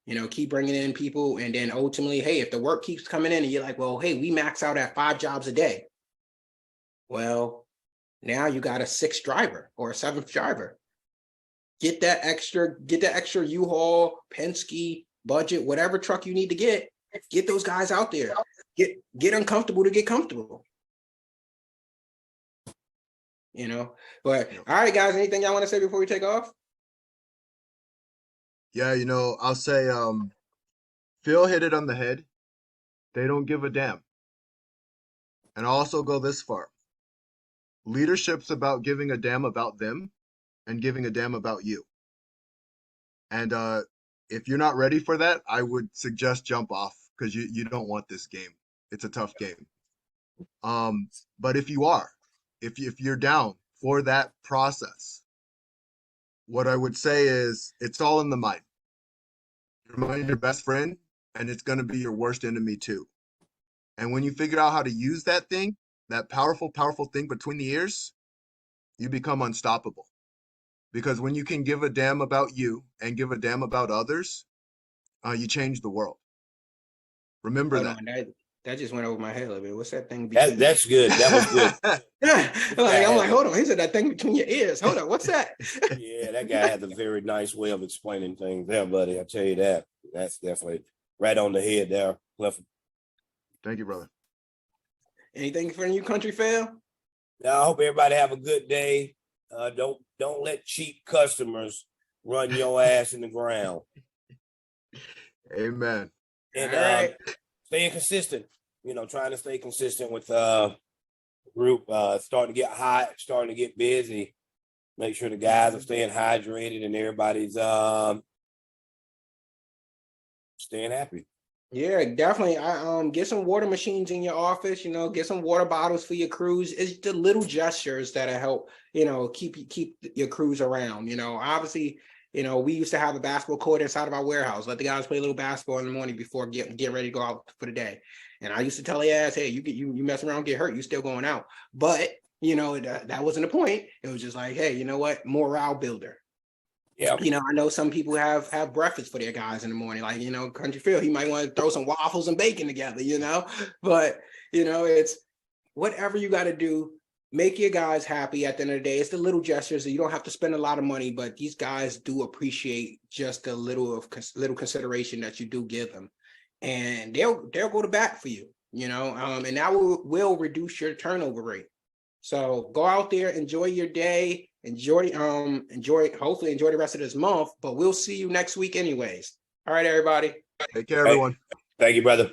You know, keep bringing in people, and then ultimately, hey, if the work keeps coming in and you're like, well, hey, we max out at 5 jobs a day. Well, now you got a 6th driver or a 7th driver. Get that extra U-Haul, Penske, budget, whatever truck you need to get those guys out there. Get uncomfortable to get comfortable. You know, but all right, guys, anything y'all want to say before we take off? Yeah, you know, I'll say Phil hit it on the head. They don't give a damn. And I'll also go this far. Leadership's about giving a damn about them and giving a damn about you. And if you're not ready for that, I would suggest jump off, because you don't want this game. It's a tough game. But if you are, if you're down for that process, what I would say is it's all in the mind. Your mind is your best friend, and it's going to be your worst enemy too. And when you figure out how to use that thing, that powerful, powerful thing between the ears, you become unstoppable. Because when you can give a damn about you and give a damn about others, you change the world. Remember that. That just went over my head a little bit. What's that thing? That's good. That was good. I'm like, hold on. He said that thing between your ears. Hold on. What's that? Yeah, that guy had a very nice way of explaining things there, buddy. I tell you that. That's definitely right on the head there, Clifford. Thank you, brother. Anything for you, country fail? Now, I hope everybody have a good day. Don't let cheap customers run your ass in the ground. Amen. And staying consistent. You know, trying to stay consistent with group. Starting to get hot, starting to get busy. Make sure the guys are staying hydrated and everybody's staying happy. Yeah, definitely. I get some water machines in your office, you know, get some water bottles for your crews. It's the little gestures that help, you know, keep your crews around. You know, obviously, You know, we used to have a basketball court inside of our warehouse. Let the guys play a little basketball in the morning before get ready to go out for the day. And I used to tell the ass, hey, you mess around, get hurt, you still going out. But you know, that wasn't the point. It was just like, hey, you know what? Morale builder. Yeah. You know, I know some people have breakfast for their guys in the morning. Like, you know, Country Phil, he might want to throw some waffles and bacon together, you know. But, you know, it's whatever you got to do, make your guys happy at the end of the day. It's the little gestures that you don't have to spend a lot of money, but these guys do appreciate just a little consideration that you do give them. And they'll go to bat for you, you know, and that will reduce your turnover rate. So go out there, enjoy your day, hopefully enjoy the rest of this month, but we'll see you next week anyways. All right, everybody. Take care, everyone. Thank you, brother.